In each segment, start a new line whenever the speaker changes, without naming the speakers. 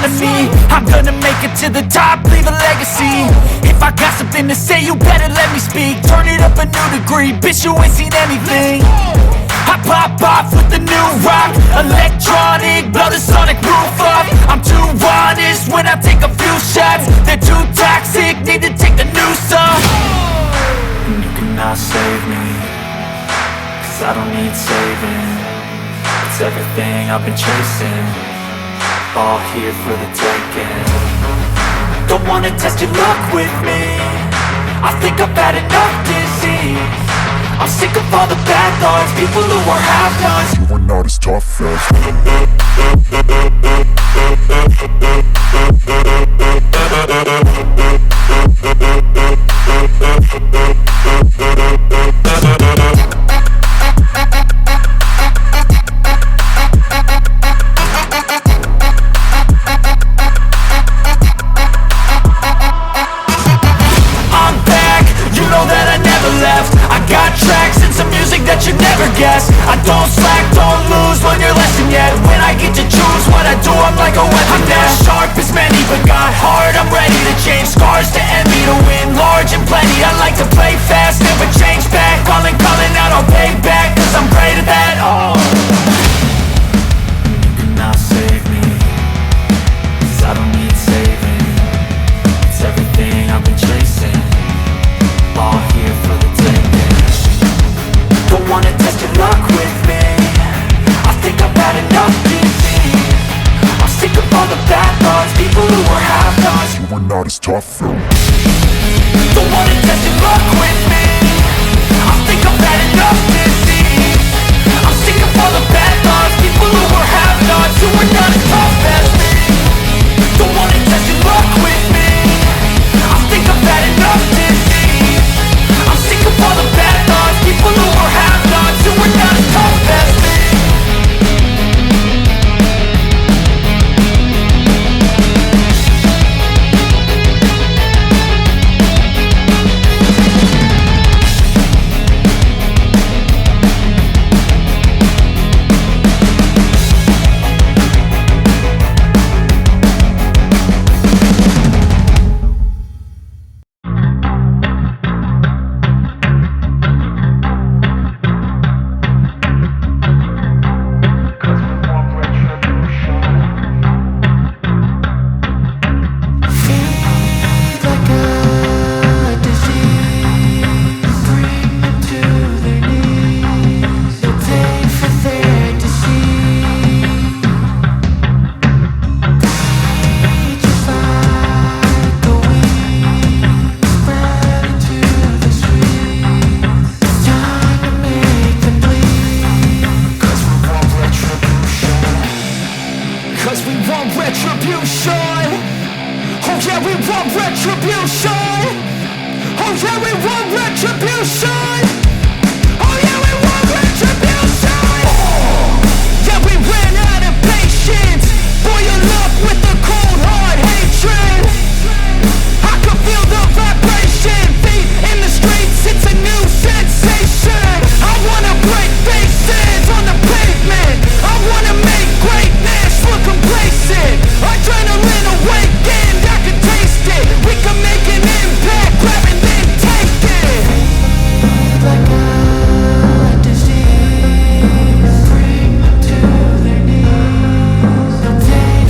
of me. I'm gonna make it to the top, leave a legacy. If I got something to say, you better let me speak. Turn it up a new degree, bitch, you ain't seen anything. I pop off with the new rock, electronic, blow the sonic roof up. I'm too honest when I take a few shots. They're too toxic, need to take the noose off. And you cannot save me, cause I don't need saving. It's everything I've been chasing, all here for the taking. Don't wanna test your luck with me, I think I've had enough disease. I'm sick of all the bad thoughts, people who are half-nots.
You are not as tough as
I'm back, you know that I never left. I got tracks and some music that you never guessed. I don't slack, don't lose, learn your lesson yet. When I get to choose what I do, I'm like a weapon. I'm not sharp as many, but got hard, I'm ready to change. Scars to envy, to win large and plenty. I like to play fast, never change back. Calling out, I'll pay back, cause I'm great at that. Oh, you cannot save me, cause I don't need saving. It's everything I've been chasing, all here for the taking. Don't wanna test your luck with me, I think I've had enough disease. I'm sick of all the bad thoughts, people who are half-nots.
you are not as tough as
Don't wanna test your luck with me, I think I've had enough disease. I'm sick of all the bad thoughts, people who are half-nots, who are not as tough as me. Don't wanna test your luck with me, I think I've had enough disease. I'm sick of all the bad thoughts, people who are half-nots, who are not as tough as me. Cause we want retribution. Oh yeah, we want retribution. Oh yeah, we want retribution. Oh yeah, we want retribution. Yeah, we ran out of patience. Boil up with the cold hard hatred. I can feel the vibration. Feet in the streets, it's a new sensation. I wanna break faces on the pavement. I wanna make greatness look complacent. Adrenaline awakened, I can taste it. We can make an impact, grab and then take it. Like a disease, bring them to their knees. They'll take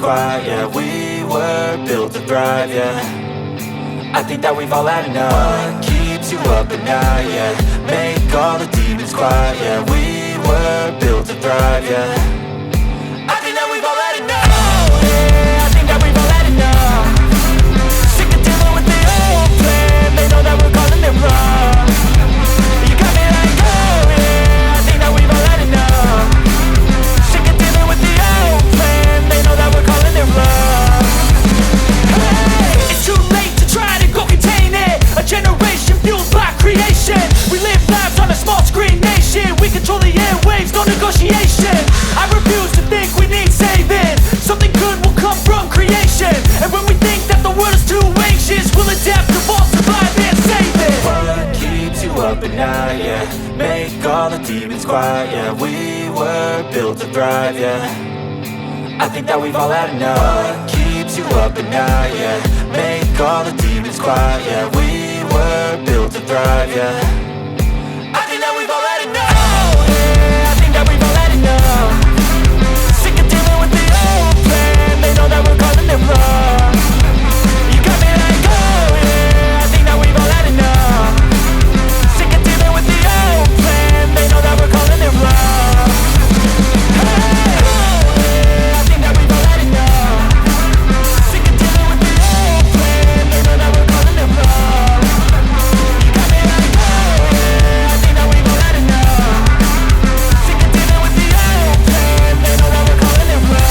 quiet, yeah. We were built to thrive, yeah. I think that we've all had enough. What keeps you up at night, yeah? Make all the demons quiet, yeah. We were built to thrive, yeah. I think that we've all had enough. Yeah, I think that we've all had enough. Sick of dealing with the old plan. They know that we're calling it wrong. You got me like, oh yeah, I think that we've all had enough. Sick of dealing with the old plan. They know that we're calling it wrong. Hey, it's too late to try to go contain it. A generation fueled by creation. We live lives on a small screen nation. We control the airwaves, no negotiation. I refuse to think we need saving. Something good will come from creation. And when we think that the world is too anxious, we'll adapt, evolve, survive and save it. What keeps you up at night, yeah? Make all the demons quiet, yeah. We were built to thrive, yeah. I think that we've all had enough. What keeps you up at night, yeah? Make all the demons quiet, yeah. We were built to thrive, yeah. I think that we've all had enough. Yeah, I think that we've all had enough. Sick of dealing with the old plan. They know that we're calling it wrong. You got me like, oh yeah, I think that we've all had enough. Sick of dealing with the old plan. They know that we're calling it wrong. Hey, oh yeah, I think that we've all had enough. Sick of dealing with the old plan. They know that we're calling it wrong. You got me like, oh yeah, I think that we've all had enough. Sick of dealing with the old plan. They know that we're calling it wrong.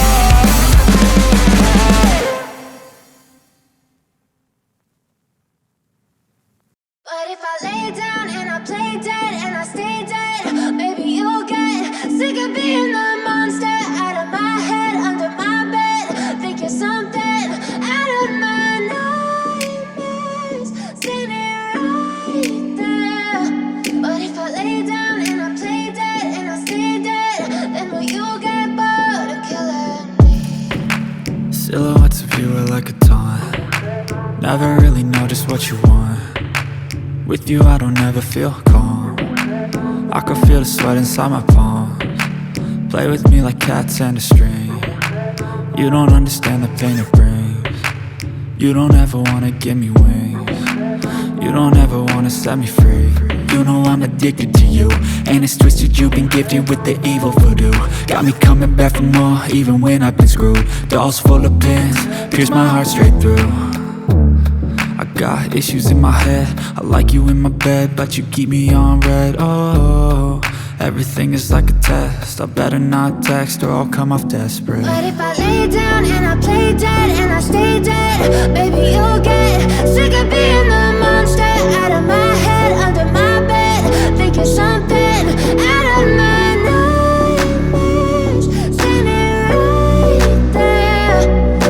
But if I lay down and I play dead and I stay dead, maybe you'll get sick of being the monster out of my head, under my bed. Think you're something out of my nightmares, standing right there. But if I lay down and I play dead and I stay dead, then will you get bored of killing me?
Silhouettes of you are like a taunt. Never really know just what you want. With you I don't ever feel calm. I can feel the sweat inside my palms. Play with me like cats and a string. You don't understand the pain it brings. You don't ever wanna give me wings. You don't ever wanna set me free. You know I'm addicted to you, and it's twisted, you've been gifted with the evil voodoo. Got me coming back for more, even when I've been screwed. Dolls full of pins, pierce my heart straight through. I got issues in my head, I like you in my bed, but you keep me on red. Oh, everything is like a test. I better not text or I'll come off desperate.
But if I lay down and I play dead and I stay dead, baby you'll get sick of being the monster out of my head, under my bed. Think you're something out of my nightmares, standing right there.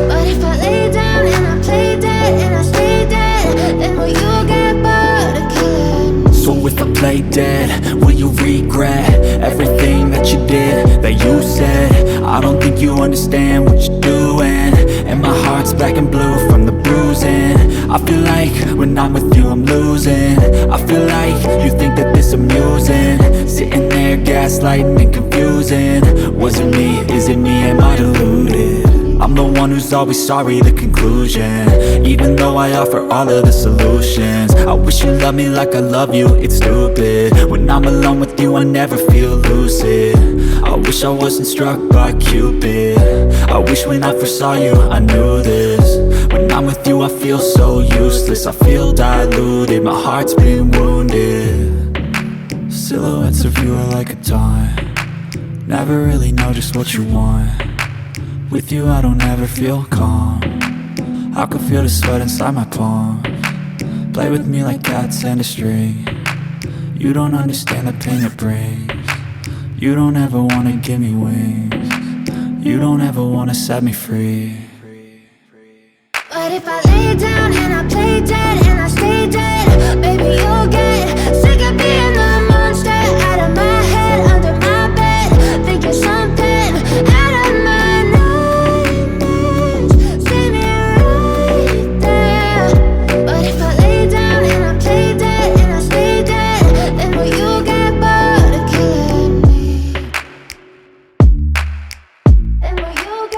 But if I lay down and I play dead and I stay dead, then will you get bored of killing me?
So if I play dead, will you regret everything that you did, that you said? I don't think you understand what you're doing, and my heart's black and blue from the bruising. I feel like when I'm with you I'm losing. I feel like you think that this amusing, sitting there gaslighting and confusing. Was it me? Is it me? Am I deluded? I'm the one who's always sorry, the conclusion, even though I offer all of the solutions. I wish you loved me like I love you, it's stupid. When I'm alone with you I never feel lucid. I wish I wasn't struck by Cupid. I wish when I first saw you I knew this. When I'm with you I feel so useless, I feel diluted, my heart's been wounded. Silhouettes of you are like a taunt. Never really know just what you want. With you I don't ever feel calm. I can feel the sweat inside my palms. Play with me like cats and a string. You don't understand the pain it brings. You don't ever wanna give me wings. You don't ever wanna set me free.
But if I lay down and I play